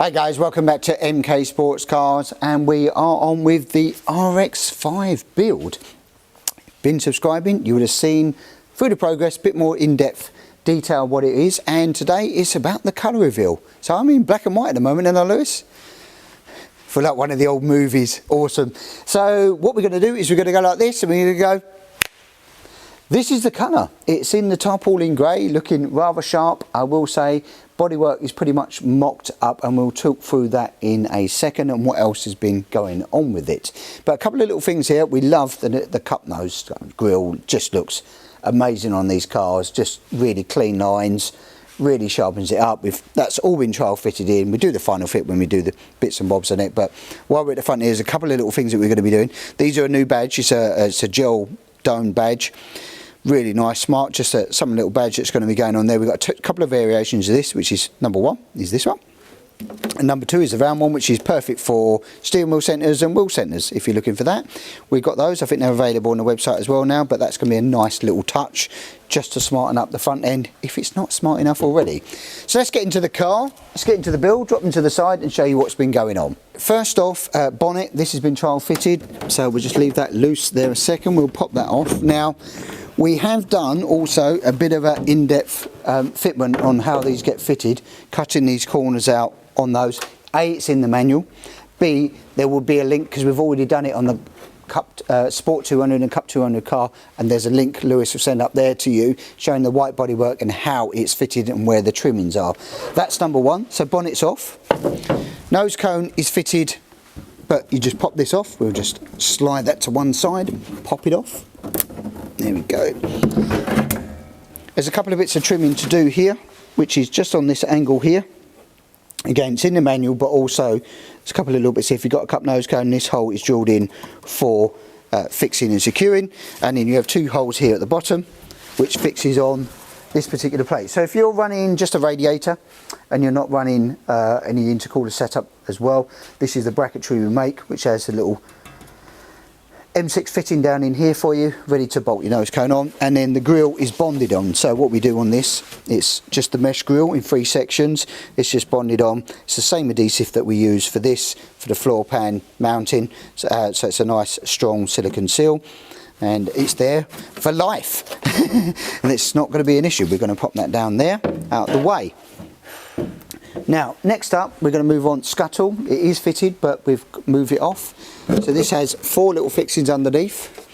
Hi guys, welcome back to MK Sportscars, and we are on with the RX-5 build. Been subscribing, you would have seen through the progress, a bit more in-depth detail what it is, and today it's about the colour reveal. So I'm in black and white at the moment, aren't I, Lewis? Feel like one of the old movies, awesome. So what we're going to do is we're going to go like this, and we're going to go, this is the colour. It's in the tarpaulin grey, looking rather sharp, I will say. Bodywork is pretty much mocked up, and we'll talk through that in a second and what else has been going on with it. But a couple of little things here. We love the cup nose grille, just looks amazing on these cars, just really clean lines, really sharpens it up. That's all been trial fitted in. We do the final fit when we do the bits and bobs on it, but while we're at the front, here's a couple of little things that we're going to be doing. These are a new badge. It's a gel dome badge. Really nice, smart, just some little badge that's going to be going on there. We've got a couple of variations of this, which is number one is this one, and number two is the round one, which is perfect for steering wheel centres and wheel centres if you're looking for that. We've got those. I think they're available on the website as well now, but that's going to be a nice little touch just to smarten up the front end if it's not smart enough already. So let's get into the car, let's get into the build, drop them to the side and show you what's been going on. First off, bonnet. This has been trial fitted, so we'll just leave that loose there a second. We'll pop that off. Now we have done also a bit of an in-depth fitment on how these get fitted, cutting these corners out on those. A, it's in the manual. B, there will be a link because we've already done it on the Cup Sport 200 and Cup 200 car, and there's a link Lewis will send up there to you showing the white bodywork and how it's fitted and where the trimmings are. That's number one. So bonnet's off. Nose cone is fitted, but you just pop this off. We'll just slide that to one side, pop it off. There we go. There's a couple of bits of trimming to do here, which is just on this angle here. Again, it's in the manual, but also there's a couple of little bits here. If you've got a cup nose cone, this hole is drilled in for fixing and securing, and then you have two holes here at the bottom, which fixes on this particular plate. So if you're running just a radiator and you're not running any intercooler setup as well, this is the bracketry we make, which has a little M6 fitting down in here for you, ready to bolt your nose cone on, and then the grille is bonded on. So what we do on this, it's just the mesh grille in 3 sections. It's just bonded on. It's the same adhesive that we use for this, for the floor pan mounting. So it's a nice strong silicone seal, and it's there for life. And it's not going to be an issue. We're going to pop that down there, out of the way. Now, next up, we're going to move on scuttle. It is fitted, but we've moved it off. So this has 4 little fixings underneath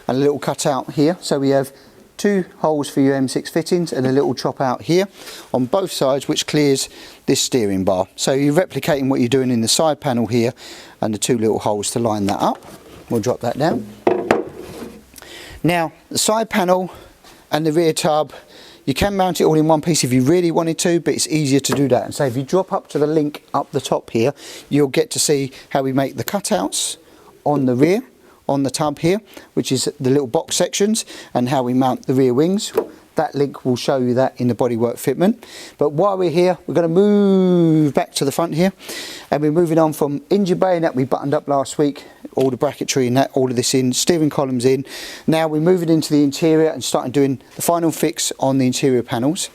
and a little cutout here. So we have 2 holes for your M6 fittings and a little chop out here on both sides, which clears this steering bar. So you're replicating what you're doing in the side panel here, and the 2 little holes to line that up. We'll drop that down. Now, the side panel and the rear tub, you can mount it all in one piece if you really wanted to, but it's easier to do that. And so if you drop up to the link up the top here, you'll get to see how we make the cutouts on the rear, on the tub here, which is the little box sections, and how we mount the rear wings. That link will show you that in the bodywork fitment. But while we're here, we're going to move back to the front here, and we're moving on from engine bay, and that we buttoned up last week, all the bracketry and that, all of this in, steering columns in. Now we're moving into the interior and starting doing the final fix on the interior panels.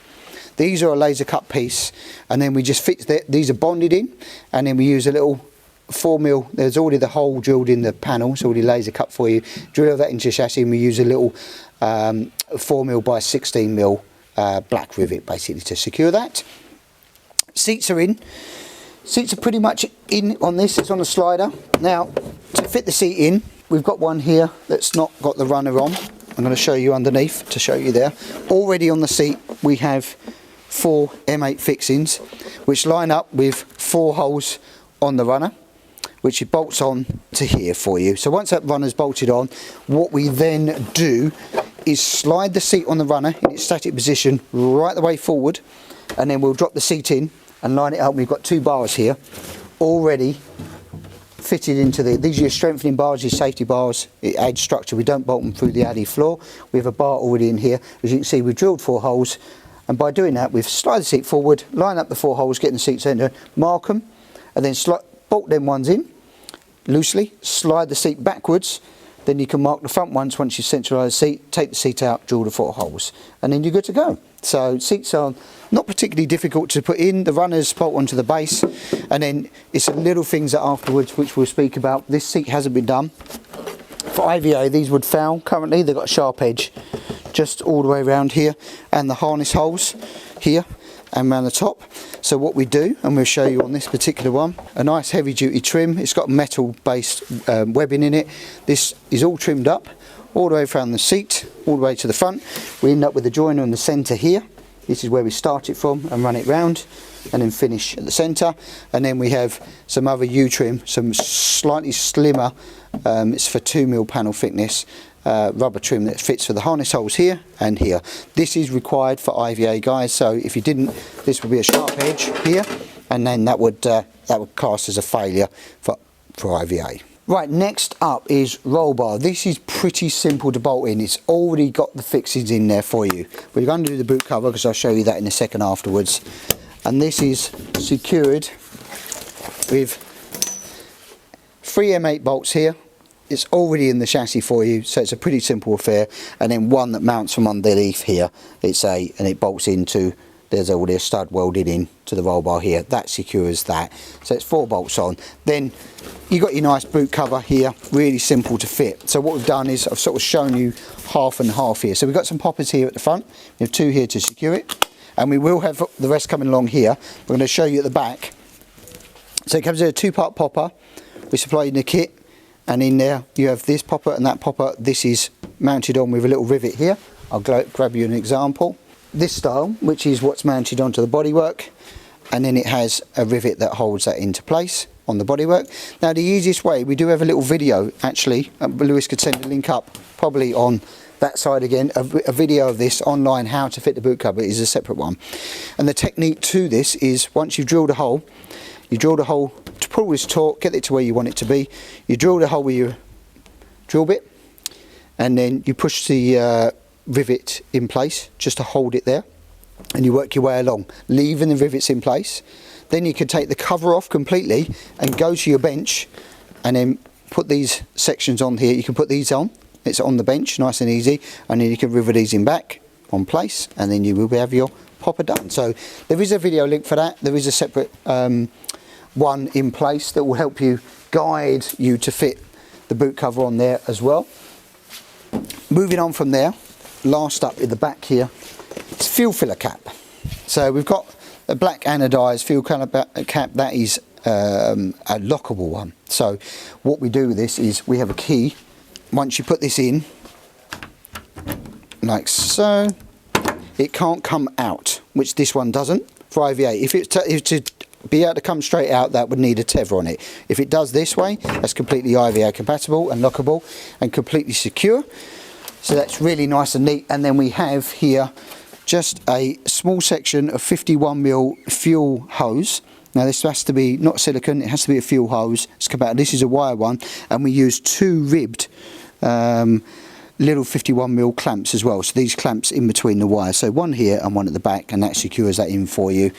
These are a laser cut piece, and then we just fix these are bonded in, and then we use a little 4mm, there's already the hole drilled in the panel, so already laser cut for you. Drill that into the chassis, and we use a little 4mm by 16mm black rivet basically to secure that. Seats are in. Seats are pretty much in on this. It's on a slider. Now, to fit the seat in, we've got one here that's not got the runner on. I'm going to show you underneath to show you there. Already on the seat, we have 4 M8 fixings, which line up with 4 holes on the runner, which it bolts on to here for you. So once that runner's bolted on, what we then do is slide the seat on the runner in its static position right the way forward, and then we'll drop the seat in and line it up. We've got 2 bars here already fitted into these are your strengthening bars, your safety bars. It adds structure. We don't bolt them through the Addy floor. We have a bar already in here. As you can see, we've drilled 4 holes, and by doing that, we've slide the seat forward, line up the 4 holes, getting the seat centre, mark them, and then bolt them ones in loosely, slide the seat backwards, then you can mark the front ones once you centralise the seat, take the seat out, drill the 4 holes, and then you're good to go. So seats are not particularly difficult to put in. The runners bolt onto the base, and then it's the little things that afterwards, which we'll speak about. This seat hasn't been done. For IVA, these would foul currently. They've got a sharp edge just all the way around here, and the harness holes here and around the top. So what we do, and we'll show you on this particular one, a nice heavy duty trim. It's got metal based webbing in it. This is all trimmed up all the way around the seat, all the way to the front. We end up with the joiner in the centre here. This is where we start it from and run it round, and then finish at the centre. And then we have some other U-trim, some slightly slimmer, it's for 2mm panel thickness, rubber trim that fits for the harness holes here and here. This is required for IVA, guys, so if you didn't, this would be a sharp edge here, and then that would class as a failure for IVA. Right, next up is Rollbar. This is pretty simple to bolt in. It's already got the fixings in there for you. We're going to do the boot cover because I'll show you that in a second afterwards. And this is secured with 3 M8 bolts here. It's already in the chassis for you, so it's a pretty simple affair. And then one that mounts from underneath here. And it bolts into, there's already a stud welded in to the roll bar here. That secures that. So it's 4 bolts on. Then you've got your nice boot cover here, really simple to fit. So what we've done is I've sort of shown you half and half here. So we've got some poppers here at the front. We have 2 here to secure it. And we will have the rest coming along here. We're going to show you at the back. So it comes in a 2-part popper. We supply in the kit. And in there you have this popper and that popper. This is mounted on with a little rivet here. I'll grab you an example. This style, which is what's mounted onto the bodywork, and then it has a rivet that holds that into place on the bodywork. Now the easiest way, we do have a little video actually, Lewis could send a link up probably on that side again, a video of this online, how to fit the boot cover is a separate one. And the technique to this is once you've drilled a hole, you drill the hole to pull this taut, get it to where you want it to be. You drill the hole with your drill bit, and then you push the rivet in place just to hold it there, and you work your way along, leaving the rivets in place. Then you can take the cover off completely and go to your bench and then put these sections on here. You can put these on, it's on the bench, nice and easy, and then you can rivet these in back on place, and then you will have your popper done. So there is a video link for that. There is a separate one in place that will help you, guide you to fit the boot cover on there as well. Moving on from there, last up in the back here, it's fuel filler cap. So we've got a black anodised fuel cap that is a lockable one. So what we do with this is we have a key. Once you put this in, like so, it can't come out, which this one doesn't for IVA. If it's to be able to come straight out, that would need a tether on it. If it does this way, that's completely IVA compatible and lockable and completely secure. So that's really nice and neat. And then we have here just a small section of 51mm fuel hose. Now this has to be not silicone, it has to be a fuel hose. It's compatible. This is a wire one, and we use 2 ribbed little 51mm clamps as well. So these clamps in between the wires. So one here and one at the back, and that secures that in for you.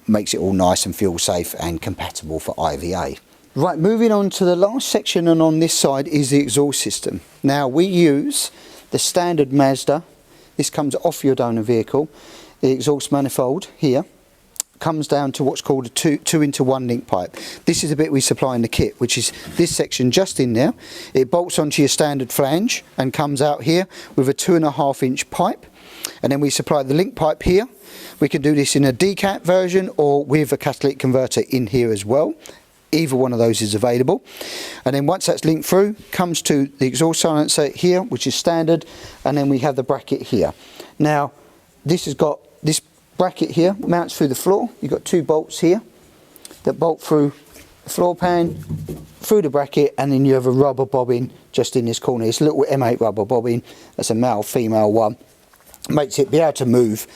Makes it all nice and fuel safe and compatible for IVA. Right, moving on to the last section, and on this side is the exhaust system. Now we use the standard Mazda. This comes off your donor vehicle. The exhaust manifold here comes down to what's called a 2-into-1 link pipe. This is the bit we supply in the kit, which is this section just in there. It bolts onto your standard flange and comes out here with a 2.5-inch pipe. And then we supply the link pipe here. We can do this in a decat version or with a catalytic converter in here as well. Either one of those is available. And then once that's linked through, comes to the exhaust silencer here, which is standard, and then we have the bracket here. Now this has got this bracket here, mounts through the floor. You've got 2 bolts here that bolt through the floor pan, through the bracket, and then you have a rubber bobbin just in this corner. It's a little M8 rubber bobbin. That's a male female one. Makes it be able to move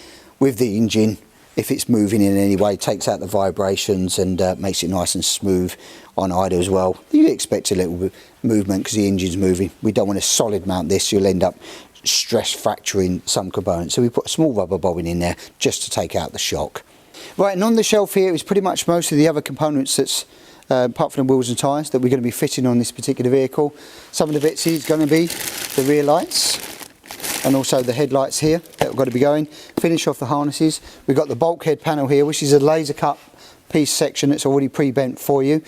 with the engine if it's moving in any way, takes out the vibrations and makes it nice and smooth on idle as well. You expect a little bit movement because the engine's moving. We don't want to solid mount this, you'll end up stress fracturing some components. So we put a small rubber bobbin in there just to take out the shock. Right, and on the shelf here is pretty much most of the other components that's apart from the wheels and tyres that we're going to be fitting on this particular vehicle. Some of the bits is going to be the rear lights. and also the headlights here that have got to be going. Finish off the harnesses. We've got the bulkhead panel here, which is a laser cut piece section that's already pre-bent for you.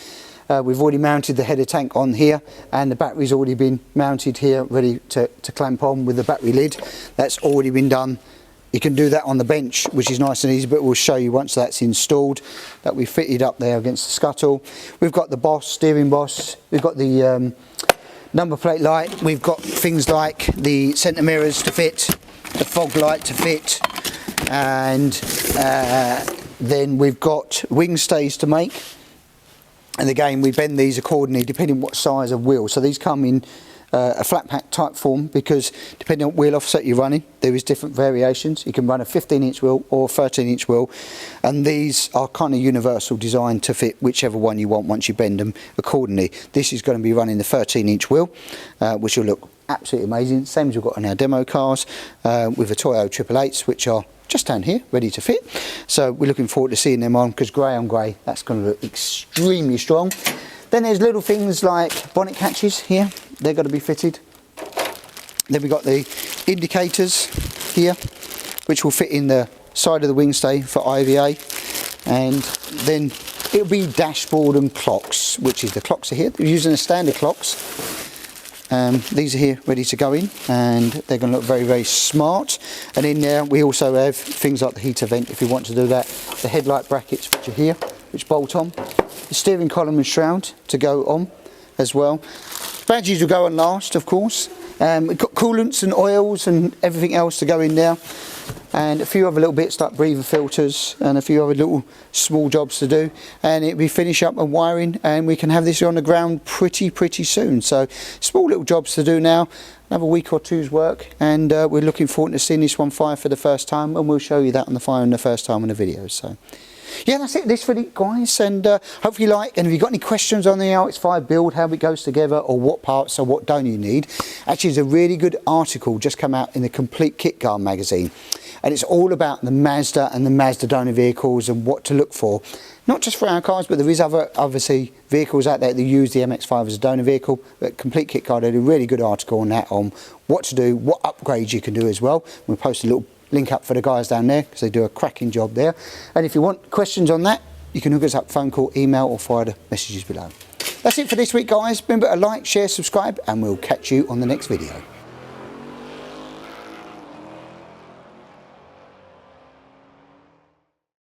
We've already mounted the header tank on here, and the battery's already been mounted here, ready to clamp on with the battery lid. That's already been done. You can do that on the bench, which is nice and easy, but we'll show you once that's installed, that we fitted up there against the scuttle. We've got the Boss, steering boss. We've got the number plate light. We've got things like the centre mirrors to fit, the fog light to fit, and then we've got wing stays to make. And again, we bend these accordingly depending what size of wheel. So these come in a flat pack type form, because depending on wheel offset you're running, there is different variations. You can run a 15-inch wheel or a 13-inch wheel, and these are kind of universal, designed to fit whichever one you want once you bend them accordingly. This is going to be running the 13-inch wheel, which will look absolutely amazing, same as we've got on our demo cars, with the Toyo 888s, which are just down here ready to fit. So we're looking forward to seeing them on, because grey on grey, that's going to look extremely strong. Then there's little things like bonnet catches here, they're going to be fitted. Then we've got the indicators here, which will fit in the side of the wing stay for IVA. And then it'll be dashboard and clocks, which is the clocks are here. We're using the standard clocks. These are here ready to go in, and they're going to look very, very smart. And in there we also have things like the heater vent if you want to do that, the headlight brackets which are here, which bolt on, the steering column and shroud to go on as well. Badges will go on last, of course. We've got coolants and oils and everything else to go in there, and a few other little bits like breather filters and a few other little small jobs to do, and it'll be finish up and wiring, and we can have this on the ground pretty soon. So small little jobs to do now, another week or two's work, and we're looking forward to seeing this one fire for the first time, and we'll show you that on the fire in the first time in the video. So yeah, that's it this video, guys, and hopefully you like. And if you've got any questions on the RX-5 build, how it goes together, or what parts or what don't you need, actually there's a really good article just come out in the Complete Kit Guard magazine, and it's all about the Mazda and the Mazda donor vehicles and what to look for, not just for our cars, but there is other obviously vehicles out there that use the MX-5 as a donor vehicle. But Complete Kit Guard did a really good article on that, on what to do, what upgrades you can do as well. We'll post a little link up for the guys down there, because they do a cracking job there. And if you want questions on that, you can hook us up, phone call, email, or fire the messages below. That's it for this week, guys. Remember to like, share, subscribe, and we'll catch you on the next video.